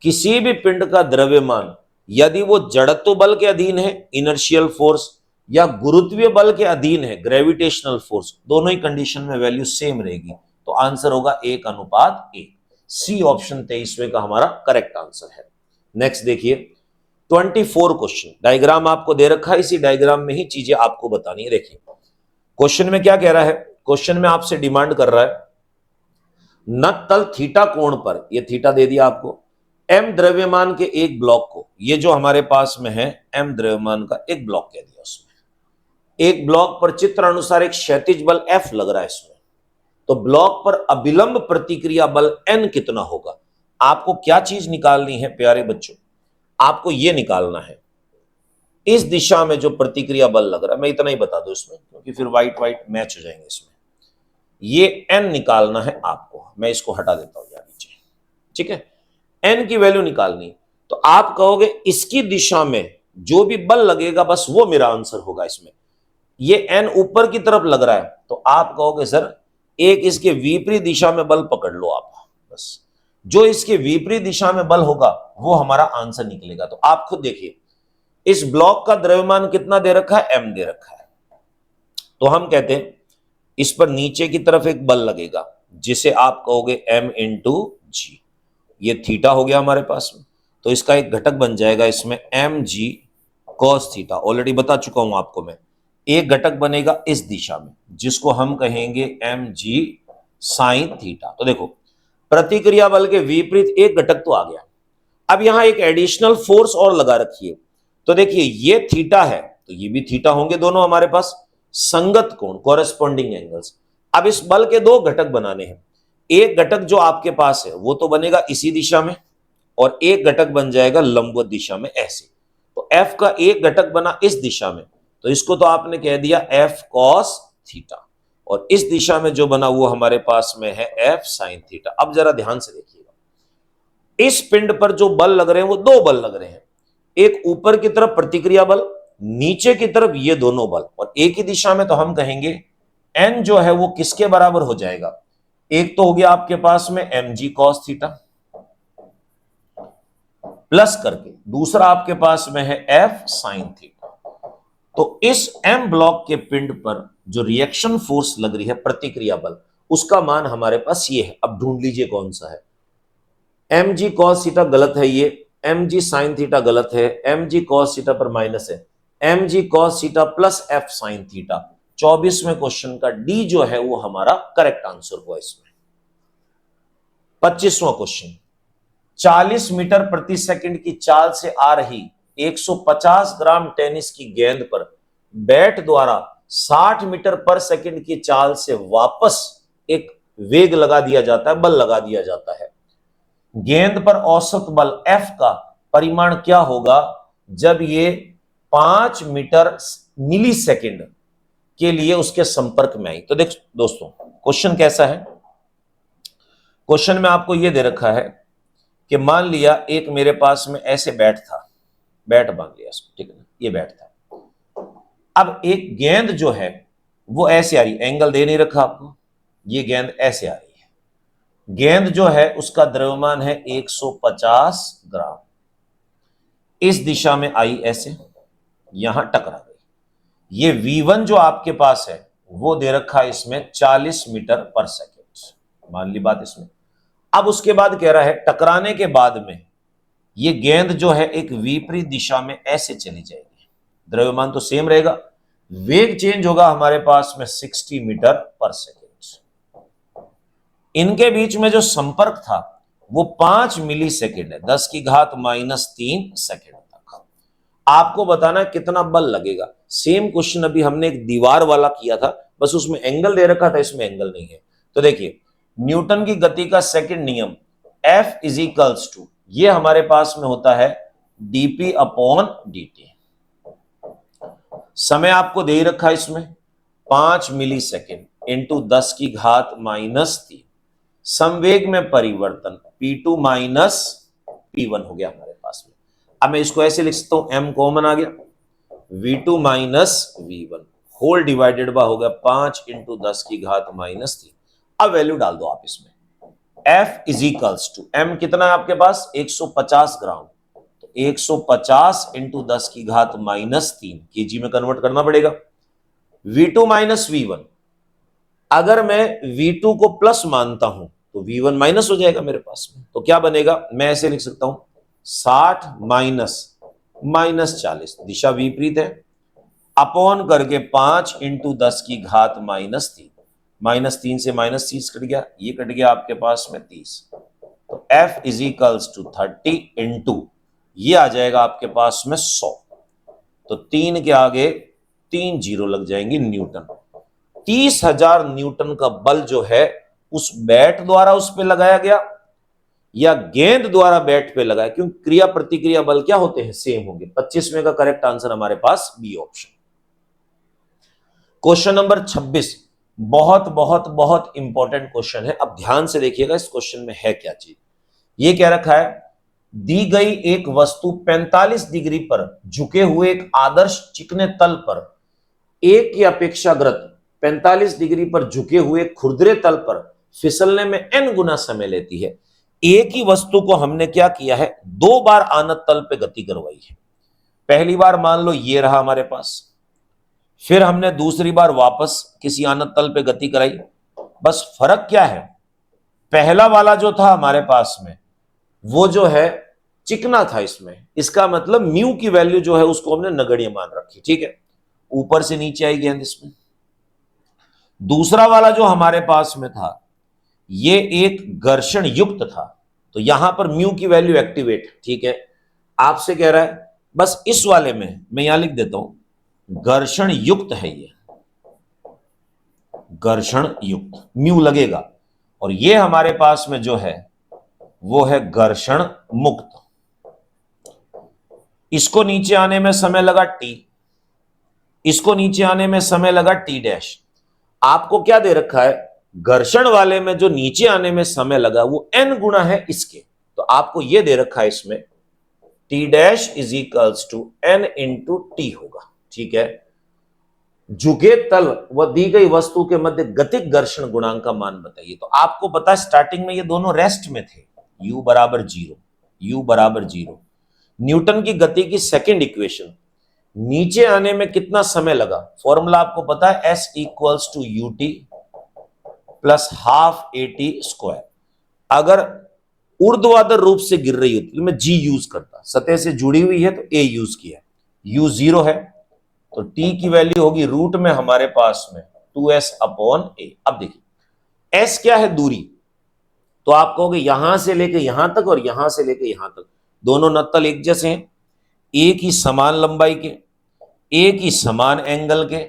किसी भी पिंड का द्रव्यमान यदि वो जड़त्व बल के अधीन है इनर्शियल फोर्स या गुरुत्वीय बल के अधीन है ग्रेविटेशनल फोर्स, दोनों ही कंडीशन में वैल्यू सेम रहेगी, तो आंसर होगा 1:1। सी ऑप्शन 23वें का हमारा करेक्ट आंसर है। नेक्स्ट देखिए 24 क्वेश्चन, डायग्राम आपको दे रखा है, इसी डायग्राम में ही चीजें आपको बतानी है। देखिए क्वेश्चन में क्या कह रहा है, क्वेश्चन में आपसे डिमांड कर रहा है न तल थीटा कोण पर, यह थीटा दे दिया आपको, एम द्रव्यमान के एक ब्लॉक को, ये जो हमारे पास में है एम द्रव्यमान का एक ब्लॉक कह दिया, उसमें एक ब्लॉक पर चित्र अनुसार एक क्षैतिज बल F लग रहा है इसमें, तो ब्लॉक पर अविलंब प्रतिक्रिया बल N कितना होगा। आपको क्या चीज निकालनी है प्यारे बच्चों, आपको यह निकालना है इस दिशा में जो प्रतिक्रिया बल लग रहा है, मैं इतना ही बता दूं इसमें क्योंकि फिर व्हाइट व्हाइट मैच हो जाएंगे इसमें। ये n निकालना है आपको। मैं इसको हटा देता हूं यहां नीचे, ठीक है। n की वैल्यू निकालनी, तो आप कहोगे इसकी दिशा में जो भी बल लगेगा बस वो मेरा आंसर होगा इसमें। ये n ऊपर की तरफ लग रहा है तो आप कहोगे सर एक इसके विपरीत दिशा में बल पकड़ लो आप, बस जो इसके विपरीत दिशा में बल होगा वो हमारा आंसर निकलेगा। तो आप खुद देखिए इस ब्लॉक का द्रव्यमान कितना दे रखा है, m दे रखा है। तो हम कहते हैं इस पर नीचे की तरफ एक बल लगेगा जिसे आप कहोगे m इंटू जी। ये थीटा हो गया हमारे पास में, तो इसका एक घटक बन जाएगा इसमें M G cos theta. Already बता चुका हूं आपको मैं। एक घटक बनेगा इस दिशा में जिसको हम कहेंगे एम जी साइन थीटा। तो देखो प्रतिक्रिया बल के विपरीत एक घटक तो आ गया। अब यहां एक एडिशनल फोर्स और लगा रखिए, तो देखिए ये थीटा है तो ये भी थीटा होंगे, दोनों हमारे पास संगत कोण कॉरेस्पॉन्डिंग एंगल्स। अब इस बल के दो घटक बनाने हैं। एक घटक जो आपके पास है वो तो बनेगा इसी दिशा में और एक घटक बन जाएगा लंबवत दिशा में ऐसे। तो F का एक घटक बना इस दिशा में, तो इसको तो आपने कह दिया F cos थीटा, और इस दिशा में जो बना वो हमारे पास में है F sin थीटा। अब जरा ध्यान से देखिएगा, इस पिंड पर जो बल लग रहे हैं वो दो बल लग रहे हैं, एक ऊपर की तरफ प्रतिक्रिया बल, नीचे की तरफ ये दोनों बल, और एक ही दिशा में। तो हम कहेंगे N जो है वो किसके बराबर हो जाएगा, एक तो हो गया आपके पास में M G cos theta plus करके दूसरा आपके पास में है एफ साइन थीटा। तो इस एम ब्लॉक के पिंड पर जो रिएक्शन फोर्स लग रही है प्रतिक्रिया बल, उसका मान हमारे पास ये है। अब ढूंढ लीजिए कौन सा है। एम जी कॉस थीटा गलत है, ये एम जी साइन थीटा गलत है, एम जी कॉस थीटा पर माइनस है, M G cos theta plus F sine theta. 24वें क्वेश्चन का डी जो है वो हमारा करेक्ट आंसर हुआ इसमें। 25वां क्वेश्चन, 40 मीटर प्रति सेकंड की चाल से आ रही 150 ग्राम टेनिस की गेंद पर बैट द्वारा 60 मीटर पर सेकंड की चाल से वापस एक वेग लगा दिया जाता है, बल लगा दिया जाता है। गेंद पर औसत बल F का परिमाण क्या होगा जब ये 5 मीटर मिली सेकंड के लिए उसके संपर्क में आई। तो देख दोस्तों क्वेश्चन कैसा है, क्वेश्चन में आपको यह दे रखा है कि मान लिया एक मेरे पास में ऐसे बैट था, बैट बांध लिया इसको, ठीक है ना, ये बैट था। अब एक गेंद जो है वो ऐसे आ रही, एंगल दे नहीं रखा आपको, ये गेंद ऐसे आ रही है। गेंद जो है उसका द्रव्यमान है 150 ग्राम, इस दिशा में आई ऐसे, यहां टकरा गई। ये V1 जो आपके पास है वो दे रखा है इसमें 40 मीटर पर सेकेंड, मान ली बात इसमें। अब उसके बाद कह रहा है टकराने के बाद में ये गेंद जो है एक विपरीत दिशा में ऐसे चली जाएगी, द्रव्यमान तो सेम रहेगा, वेग चेंज होगा हमारे पास में 60 मीटर पर सेकेंड। इनके बीच में जो संपर्क था वो 5 मिली सेकेंड है, 10 की घात -3 सेकेंड तक। आपको बताना कितना बल लगेगा। सेम क्वेश्चन अभी हमने एक दीवार वाला किया था, बस उसमें एंगल दे रखा था, इसमें एंगल नहीं है। तो देखिए न्यूटन की गति का सेकंड नियम F इजिकल्स टू, ये हमारे पास में होता है dp अपॉन dt। समय आपको दे रखा है इसमें 5 मिली सेकेंड इंटू 10 की घात -3। संवेग में परिवर्तन P2 माइनस P1 हो गया हमारे पास में। अब मैं इसको ऐसे लिख सकता हूं, m कॉमन आ गया, V2 minus V1 whole divided by हो गया 5 इंटू 10 की घात -3। अब वैल्यू डाल दो आप इसमें, F इजिकल्स टू m कितना है आपके पास 150 ग्राम, तो 150 इंटू 10 की घात -3 केजी में कन्वर्ट करना पड़ेगा। V2 माइनस V1, अगर मैं V2 को प्लस मानता हूं तो V1 माइनस हो जाएगा मेरे पास में, तो क्या बनेगा, मैं ऐसे लिख सकता हूं 60 माइनस -40, दिशा विपरीत है, अपॉन करके 5 इंटू 10 की घात -3, -3 से -30 कट गया, ये कट गया आपके पास में 30। तो F इजिकल्स टू 30 इंटू ये आ जाएगा आपके पास में 100, तो 3 के आगे 3 जीरो लग जाएंगे, न्यूटन। 30,000 न्यूटन का बल जो है उस बैट द्वारा उस पे लगाया गया या गेंद द्वारा बैट पे लगाया, क्योंकि क्रिया प्रतिक्रिया बल क्या होते हैं, सेम होंगे। 25वें का करेक्ट आंसर हमारे पास बी ऑप्शन। क्वेश्चन नंबर 26, बहुत बहुत बहुत इंपॉर्टेंट क्वेश्चन है। अब ध्यान से देखिएगा इस क्वेश्चन में है क्या चीज। ये क्या रखा है, दी गई एक वस्तु 45 डिग्री पर झुके हुए एक आदर्श चिकने तल पर एक की अपेक्षाकृत 45 डिग्री पर झुके हुए खुरदरे तल पर फिसलने में n गुना समय लेती है। एक ही वस्तु को हमने क्या किया है, 2 बार आनत तल पे गति करवाई है। पहली बार मान लो ये रहा हमारे पास, फिर हमने दूसरी बार वापस किसी आनत तल पे गति कराई। बस फर्क क्या है, पहला वाला जो था हमारे पास में वो जो है चिकना था, इसमें इसका मतलब म्यू की वैल्यू जो है उसको हमने नगण्य मान रखी, ठीक है, ऊपर से नीचे आई गेंद इसमें। दूसरा वाला जो हमारे पास में था ये एक घर्षण युक्त था, तो यहां पर म्यू की वैल्यू एक्टिवेट, ठीक है। आपसे कह रहा है बस इस वाले में मैं यहां लिख देता हूं घर्षण युक्त है, ये घर्षण युक्त म्यू लगेगा, और ये हमारे पास में जो है वो है घर्षण मुक्त। इसको नीचे आने में समय लगा टी, इसको नीचे आने में समय लगा टी डैश। आपको क्या दे रखा है, घर्षण वाले में जो नीचे आने में समय लगा वो n गुना है इसके, तो आपको यह दे रखा है इसमें T dash is equals to n into T होगा, ठीक है। झुके तल व दी गई वस्तु के मध्य गतिक घर्षण गुणांक का मान बताइए। तो आपको पता है स्टार्टिंग में ये दोनों रेस्ट में थे, u बराबर 0, u बराबर 0। न्यूटन की गति की सेकंड इक्वेशन, नीचे आने में कितना समय लगा, फॉर्मूला आपको पता है s equals to U T plus half A T square. अगर ऊर्ध्वाधर रूप से गिर रही होती तो मैं g यूज करता, सतह से जुड़ी हुई है तो a यूज किया, u 0 है तो t की वैल्यू होगी रूट में हमारे पास में 2s अपॉन a। अब देखिए s क्या है, दूरी, तो आप कहोगे यहां से लेके यहां तक और यहां से लेके यहां तक दोनों नत्तल एक जैसे हैं, एक ही समान लंबाई के, एक ही समान एंगल के,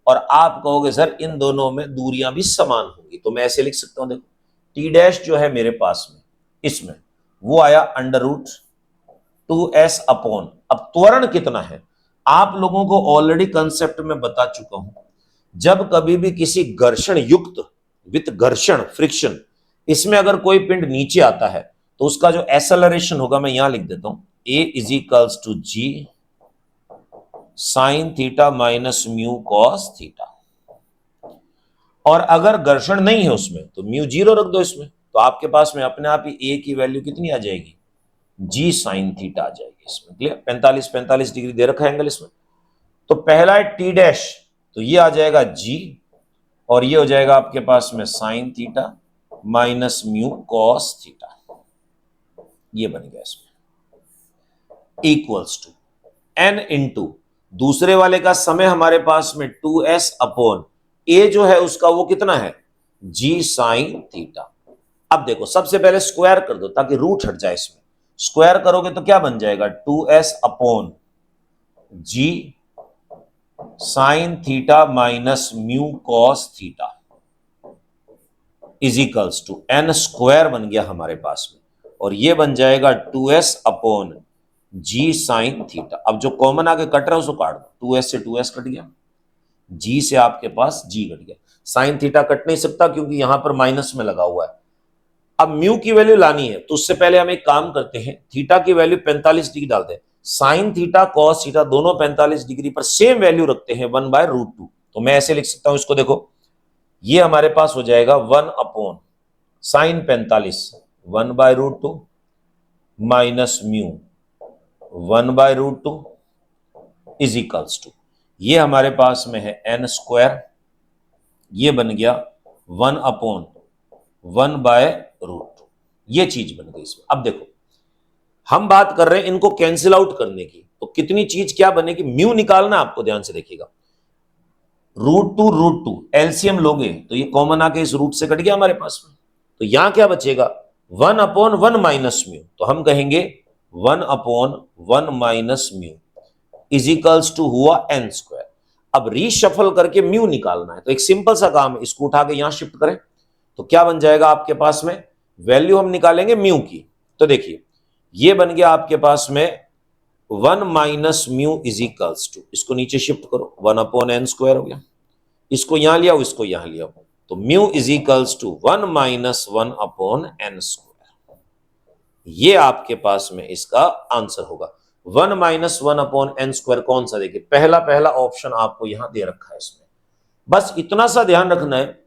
और आप कहोगे सर इन दोनों में दूरियां भी समान होंगी, तो मैं ऐसे लिख सकता हूं, देखो टी डैश जो है मेरे पास में इसमें वो आया अंडर रूट 2s अपॉन, अब त्वरण कितना है आप लोगों को ऑलरेडी कंसेप्ट में बता चुका हूं, जब कभी भी किसी घर्षण युक्त विथ घर्षण फ्रिक्शन इसमें अगर कोई पिंड नीचे आता है तो उसका जो एक्सेलरेशन होगा मैं यहां लिख देता हूं a is equals to G sine theta minus mu cos theta. और अगर घर्षण नहीं है उसमें तो म्यू 0 रख दो इसमें, तो आपके पास में अपने आप ही a की वैल्यू कितनी आ जाएगी, जी साइन थीटा आ जाएगी इसमें। क्लियर, 45 डिग्री दे रखा है एंगल इसमें। तो पहला है टी डैश, तो ये आ जाएगा जी, और ये हो जाएगा आपके पास में sign theta minus mu cos theta, ये बन गया इसमें इक्वल्स टू n इंटू दूसरे वाले का समय हमारे पास में 2s अपॉन a जो है उसका वो कितना है, g साइन थीटा। अब देखो सबसे पहले स्क्वायर कर दो ताकि रूट हट जाए, इसमें स्क्वायर करोगे तो क्या बन जाएगा 2s upon g sine theta minus mu cos theta is equals to n square बन गया हमारे पास में, और ये बन जाएगा 2s अपॉन जी साइन थीटा। अब जो कॉमन आगे कट रहा है उसको काट दो, 2s से 2s कट गया, g से आपके पास g कट गया, साइन थीटा कट नहीं सकता क्योंकि यहां पर माइनस में लगा हुआ है। अब म्यू की वैल्यू लानी है तो उससे पहले हम एक काम करते हैं, थीटा की वैल्यू 45 डिग्री डालते हैं, साइन थीटा कॉस थीटा दोनों 45 डिग्री पर सेम वैल्यू रखते हैं 1/√2, तो मैं ऐसे लिख सकता हूं इसको, देखो ये हमारे पास हो जाएगा 1 upon sine 45 1/√2 minus mu 1/√2 is equals to, ये हमारे पास में है n स्क्वायर, ये बन गया 1 अपॉन 1/√2, ये चीज बन गई इसमें। अब देखो हम बात कर रहे हैं इनको कैंसिल आउट करने की, तो कितनी चीज क्या बनेगी, म्यू निकालना आपको, ध्यान से देखिएगा, √2 एलसीएम लोगे तो ये कॉमन आके इस रूट से कट गया हमारे पास में, तो यहां क्या बचेगा 1 अपॉन 1 माइनस म्यू, तो हम कहेंगे 1 upon 1 minus mu is equals to हुआ n स्क्वायर। अब रीशफल करके म्यू निकालना है, तो एक सिंपल सा काम है, इसको उठा के यहां शिफ्ट करें तो क्या बन जाएगा आपके पास में, वैल्यू हम निकालेंगे म्यू की, तो देखिए ये बन गया आपके पास में 1 minus mu is equals to, इसको नीचे शिफ्ट करो 1 अपॉन n स्क्वायर हो गया, इसको यहां लिया, इसको यहां लिया, तो mu is equals to 1 minus 1 upon N square. ये आपके पास में इसका आंसर होगा। 1 माइनस 1 अपॉन एन स्क्वायर कौन सा, देखिए पहला ऑप्शन आपको यहां दे रखा है इसमें। बस इतना सा ध्यान रखना है,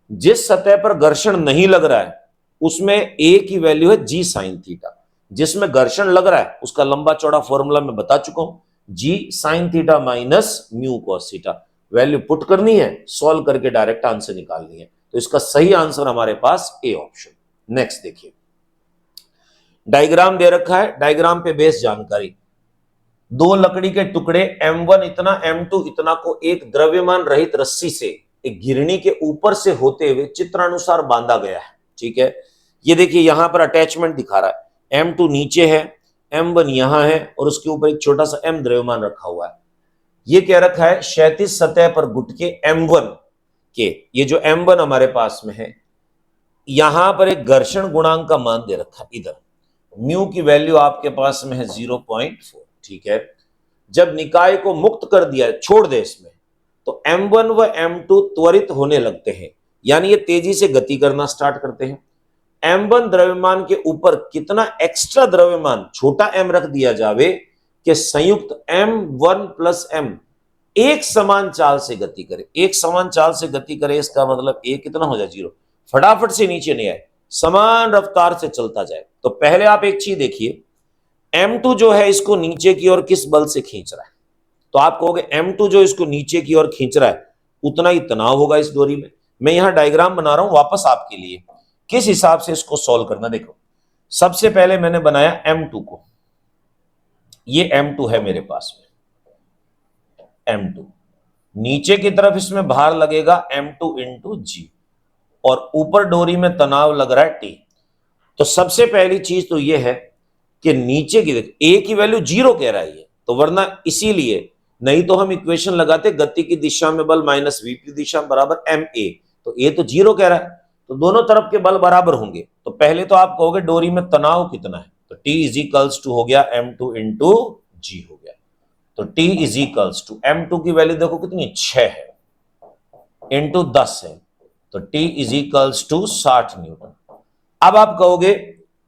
जिस सतह पर घर्षण नहीं लग रहा है उसमें ए की वैल्यू है जी साइन थीटा, जिसमें घर्षण लग रहा है उसका लंबा चौड़ा फॉर्मूला मैं बता चुका हूं, G sine theta minus mu cos theta. Value put करनी है, सॉल्व करके डायरेक्ट आंसर निकालनी है। तो इसका सही आंसर हमारे पास ए ऑप्शन। नेक्स्ट देखिए, डायग्राम दे रखा है, डायग्राम पे बेस जानकारी। दो लकड़ी के टुकड़े M1 इतना M2 इतना को एक द्रव्यमान रहित रस्सी से एक गिरनी के ऊपर से होते हुए चित्रानुसार बांधा गया है। ठीक है, ये देखिए यहां पर अटैचमेंट दिखा रहा है, M2 नीचे है, M1 यहां है और उसके ऊपर एक छोटा सा M द्रव्यमान रखा हुआ है। ये क्या रखा है, क्षैतिज सतह पर गुटके M1 के, ये जो M1 हमारे पास में है, यहां पर एक घर्षण गुणांक का मान दे रखा है इधर, म्यू की वैल्यू आपके पास में है 0.4। ठीक है, जब निकाय को मुक्त कर दिया, छोड़ दे इसमें, तो M1 व M2 त्वरित होने लगते हैं, यानी ये तेजी से गति करना स्टार्ट करते हैं। M1 द्रव्यमान के ऊपर कितना एक्स्ट्रा द्रव्यमान छोटा m रख दिया जावे कि संयुक्त M1 प्लस M एक समान चाल से गति करे। एक समान चाल से गति करे इसका मतलब ए कितना हो जाए, 0, फटाफट से नीचे नहीं आए, समान रफ्तार से चलता जाए। तो पहले आप एक चीज देखिए, M2 जो है इसको नीचे की ओर किस बल से खींच रहा है, तो आप कहोगे M2 जो इसको नीचे की ओर खींच रहा है उतना ही तनाव होगा इस डोरी में। मैं यहां डायग्राम बना रहा हूं वापस आपके लिए, किस हिसाब से इसको सॉल्व करना। देखो, सबसे पहले मैंने बनाया M2 को, ये M2 है मेरे पास में, M2 नीचे की तरफ इसमें भार लगेगा M2 इंटू जी, और ऊपर डोरी में तनाव लग रहा है T। तो सबसे पहली चीज तो यह है कि नीचे की ए की वैल्यू 0 कह रहा है ये, तो वरना इसीलिए, नहीं तो हम इक्वेशन लगाते गति की दिशा में बल माइनस विपरीत दिशा बराबर ma, तो ए तो 0 कह रहा है, तो दोनों तरफ के बल बराबर होंगे। तो पहले तो आप कहोगे डोरी में तनाव कितना है, तो T इज इक्वल्स टू हो गया M2 इंटू जी हो गया। तो T is equals to M2 की वैल्यू देखो कितनी, 6 है, इंटू 10 है, तो T is equals to 60 newton. अब आप कहोगे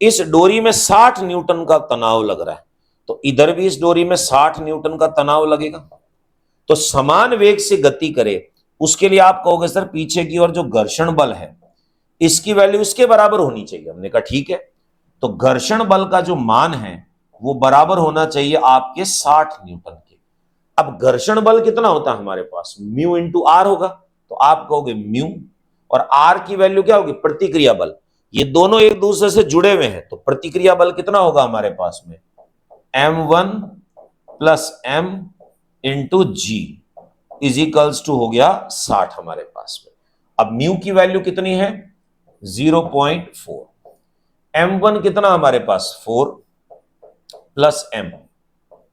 इस डोरी में 60 न्यूटन का तनाव लग रहा है, तो इधर भी इस डोरी में 60 न्यूटन का तनाव लगेगा। तो समान वेग से गति करे उसके लिए आप कहोगे सर पीछे की ओर जो घर्षण बल है इसकी वैल्यू इसके बराबर होनी चाहिए। हमने कहा ठीक है, तो घर्षण बल का जो मान है वो बराबर होना चाहिए आपके 60 न्यूटन के। अब घर्षण बल कितना होता है हमारे पास, म्यू इंटू आर होगा, तो आप कहोगे म्यू और आर की वैल्यू क्या होगी, प्रतिक्रिया बल। ये दोनों एक दूसरे से जुड़े हुए हैं, तो प्रतिक्रिया बल कितना होगा हमारे पास में, M1 plus M into G is equals to हो गया 60 हमारे पास में। अब म्यू की वैल्यू कितनी है, 0.4, M1 कितना हमारे पास 4 प्लस M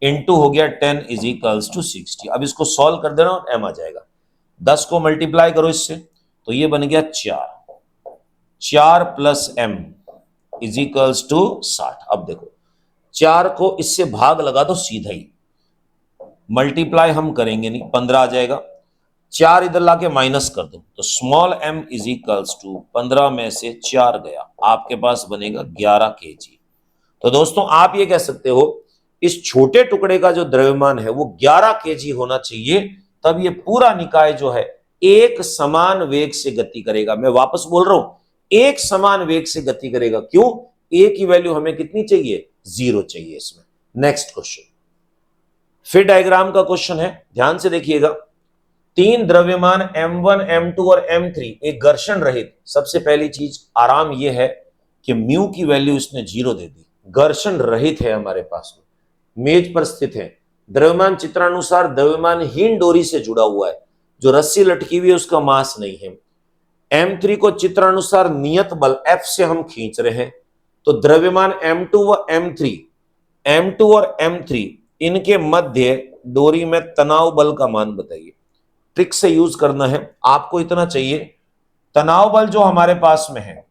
इंटू हो गया 10 इज इक्वल्स टू 60। अब इसको सॉल्व कर देना और M आ जाएगा, 10 को मल्टीप्लाई करो इससे, तो ये बन गया 4 plus M is equals to 60। अब देखो 4 को इससे भाग लगा दो सीधा ही, मल्टीप्लाई हम करेंगे नहीं, 15 आ जाएगा, 4 इधर लाके माइनस कर दो, तो small m is equals to 15 में से 4 गया, आपके पास बनेगा 11 kg। तो दोस्तों आप ये कह सकते हो इस छोटे टुकड़े का जो द्रव्यमान है वो 11 kg होना चाहिए, तब ये पूरा निकाय जो है एक समान वेग से गति करेगा। मैं वापस बोल रहा हूं, एक समान वेग से गति करेगा। क्यों, ए की वैल्यू हमें कितनी चाहिए, 0 चाहिए इसमें। नेक्स्ट क्वेश्चन, फिर डायग्राम का क्वेश्चन है, ध्यान से देखिएगा। 3 द्रव्यमान M1 M2 और M3 एक घर्षण रहित, सबसे पहली चीज आराम यह है कि म्यू की वैल्यू इसने 0 दे दी, घर्षण रहित है हमारे पास में, मेज पर स्थित है, द्रव्यमान चित्रानुसार द्रव्यमानहीन डोरी से जुड़ा हुआ है, जो रस्सी लटकी हुई है उसका मास नहीं है। M3 को चित्रानुसार नियत बल F से हम खींच रहे हैं, तो द्रव्यमान M2 व M2 और M3 इनके मध्य डोरी में तनाव बल का मान बताइए। ट्रिक से यूज करना है आपको, इतना चाहिए, तनाव बल जो हमारे पास में है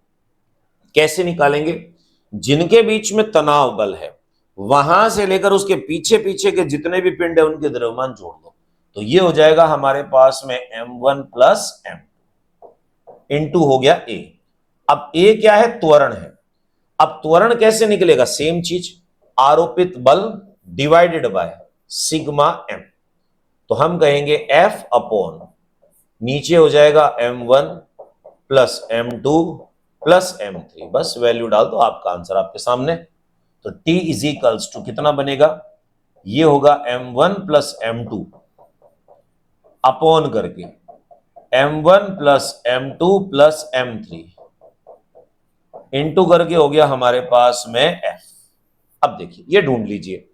कैसे निकालेंगे, जिनके बीच में तनाव बल है वहां से लेकर उसके पीछे पीछे के जितने भी पिंड है उनके द्रव्यमान जोड़ दो, तो ये हो जाएगा हमारे पास में m1 प्लस m2 इंटू हो गया a। अब a क्या है? त्वरण है। अब त्वरण कैसे निकलेगा? सेम चीज, आरोपित बल डिवाइडेड बाय सिग्मा m। तो हम कहेंगे F अपॉन नीचे हो जाएगा m1 plus m2 plus m3। बस वैल्यू डाल दो, आपका आंसर आपके सामने। तो T इज इक्वल्स टू कितना बनेगा? ये होगा m1 प्लस m2 अपॉन करके m1 plus m2 plus m3 into करके हो गया हमारे पास में f। अब देखिए ये ढूंढ लीजिए,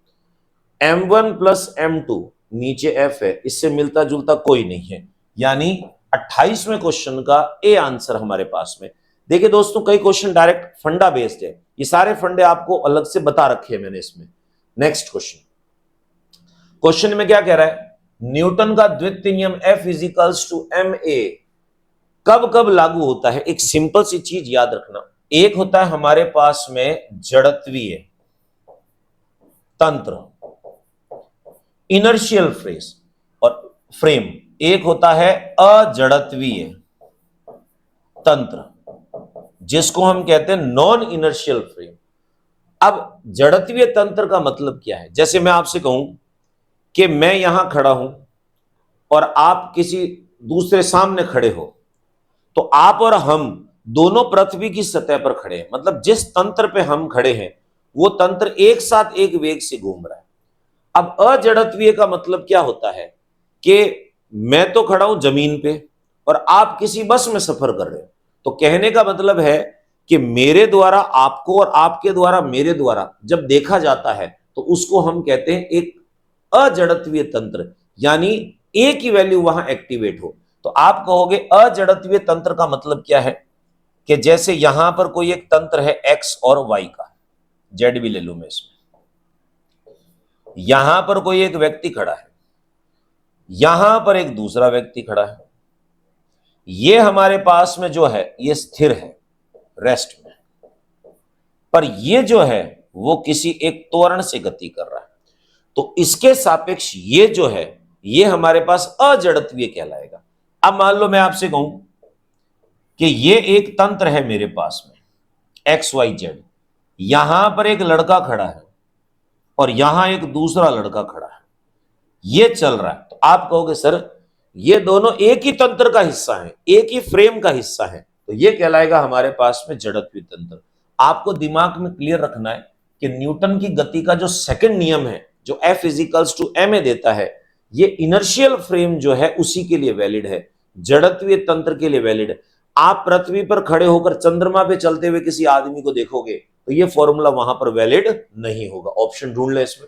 m1 प्लस m2 नीचे f है, इससे मिलता जुलता कोई नहीं है, यानी 28वें क्वेश्चन का ए आंसर हमारे पास में। देखिए दोस्तों, कई क्वेश्चन डायरेक्ट फंडा बेस्ड है, ये सारे फंडे आपको अलग से बता रखे हैं मैंने इसमें। नेक्स्ट क्वेश्चन में क्या कह रहा है? न्यूटन का द्वितीय नियम F इजिकल्स टू ma कब कब लागू होता है? एक सिंपल सी चीज याद रखना, एक होता है हमारे पास में जड़त्वीय तंत्र, इनर्शियल फ्रेस और फ्रेम, एक होता है अजड़त्वीय तंत्र जिसको हम कहते हैं नॉन इनर्शियल फ्रेम। अब जड़त्वीय तंत्र का मतलब क्या है? जैसे मैं आपसे कहूं कि मैं यहां खड़ा हूं और आप किसी दूसरे सामने खड़े हो, तो आप और हम दोनों पृथ्वी की सतह पर खड़े हैं, मतलब जिस तंत्र पे हम खड़े हैं वो तंत्र एक साथ एक वेग से घूम रहा है। अब अजड़त्वीय का मतलब क्या होता है कि मैं तो खड़ा हूं जमीन पे और आप किसी बस में सफर कर रहे हो, तो कहने का मतलब है कि मेरे द्वारा आपको और आपके द्वारा मेरे द्वारा जब देखा जाता है तो उसको हम कहते हैं एक अजड़त्वीय तंत्र, यानी ए की वैल्यू वहां एक्टिवेट हो। तो आप कहोगे अजड़त्वीय तंत्र का मतलब क्या है? कि जैसे यहां पर कोई एक तंत्र है एक्स और वाई का, जेड भी ले लूं मैं इसमें, यहां पर कोई एक व्यक्ति खड़ा है, यहां पर एक दूसरा व्यक्ति खड़ा है, ये हमारे पास में जो है ये स्थिर है रेस्ट में, पर ये जो है वो किसी एक त्वरण से गति कर रहा है, तो इसके सापेक्ष ये जो है ये हमारे पास अजड़त्वीय कहलाएगा। अब मान लो मैं आपसे कहूं कि ये एक तंत्र है मेरे पास में एक्स वाई जेड, यहां पर एक लड़का खड़ा है और यहां एक दूसरा लड़का खड़ा है, ये चल रहा है, तो आप कहोगे सर ये दोनों एक ही तंत्र का हिस्सा है, एक ही फ्रेम का हिस्सा है, तो ये कहलाएगा हमारे पास में जड़त्वीय तंत्र। आपको दिमाग में क्लियर रखना है कि न्यूटन की गति का जो सेकंड नियम है, जो F इजिकल्स टू ma देता है, ये इनर्शियल फ्रेम जो है उसी के लिए वैलिड है, जड़त्वीय तंत्र के लिए वैलिड है। आप पृथ्वी पर खड़े होकर चंद्रमा पे चलते हुए किसी आदमी को देखोगे तो ये फॉर्मूला वहां पर वैलिड नहीं होगा। ऑप्शन ढूंढ ले इसमें,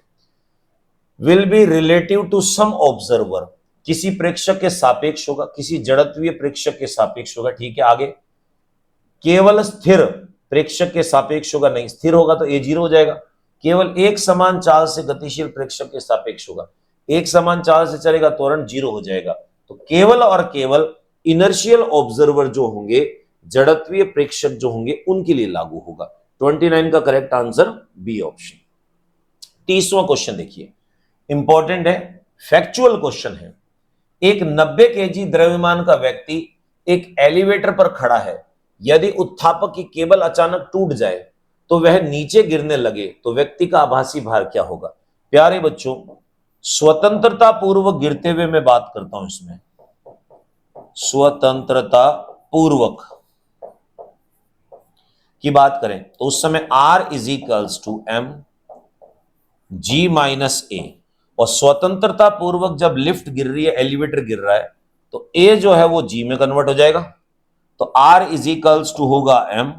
will be relative to some observer, किसी प्रेक्षक के सापेक्ष होगा, किसी जड़त्वीय प्रेक्षक के सापेक्ष होगा, ठीक है। आगे केवल स्थिर प्रेक्षक के सापेक्ष होगा, नहीं स्थिर होगा तो A0 हो जाएगा। केवल एक समान चाल से गतिशील प्रेक्षक के सापेक्ष होगा, एक समान चाल से चलेगा त्वरण 0 हो जाएगा। तो केवल और केवल इनर्शियल ऑब्जर्वर जो होंगे, जड़त्वीय प्रेक्षक जो होंगे, उनके लिए लागू होगा। 29 का करेक्ट आंसर बी ऑप्शन। 30वां क्वेश्चन देखिए, इंपॉर्टेंट है, फैक्चुअल क्वेश्चन है। एक 90 केजी द्रव्यमान का व्यक्ति एक एलिवेटर पर खड़ा है, यदि उत्थापक की केबल अचानक टूट जाए तो वह नीचे गिरने लगे तो व्यक्ति का आभासी भार क्या होगा? प्यारे बच्चों, स्वतंत्रता पूर्वक गिरते हुए मैं बात करता हूं, इसमें स्वतंत्रता पूर्वक की बात करें तो उस समय R is equals to m g minus a, और स्वतंत्रता पूर्वक जब लिफ्ट गिर रही है, एलिवेटर गिर रहा है, तो a जो है वो g में कन्वर्ट हो जाएगा, तो R इज इक्वल्स टू होगा m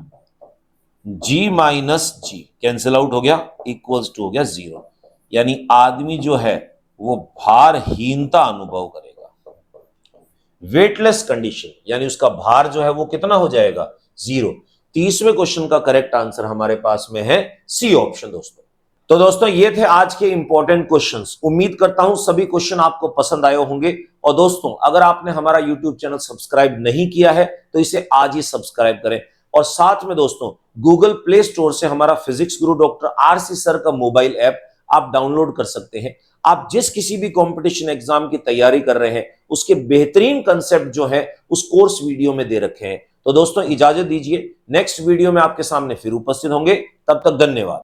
g minus g, cancel out हो गया, इक्वल्स टू हो गया 0, यानी आदमी जो है वो भारहीनता अनुभव करेगा, वेटलेस कंडीशन, यानी उसका भार जो है वो कितना हो जाएगा? 0। 30वें क्वेश्चन का करेक्ट आंसर हमारे पास में है सी ऑप्शन दोस्तों। तो दोस्तों ये थे आज के इंपॉर्टेंट क्वेश्चंस। उम्मीद करता हूं सभी क्वेश्चन आपको पसंद आए होंगे। और दोस्तों अगर आपने हमारा यूट्यूब चैनल सब्सक्राइब नहीं किया है तो इसे आज ही सब्सक्राइब करें, और साथ में दोस्तों गूगल प्ले स्टोर से हमारा physics guru doctor RC sir का मोबाइल ऐप आप डाउनलोड कर सकते हैं। आप जिस किसी भी कंपटीशन एग्जाम की तैयारी कर रहे हैं उसके बेहतरीन कंसेप्ट जो है उस कोर्स वीडियो में दे रखे हैं। तो दोस्तों इजाजत दीजिए, नेक्स्ट वीडियो में आपके सामने फिर उपस्थित होंगे, तब तक धन्यवाद।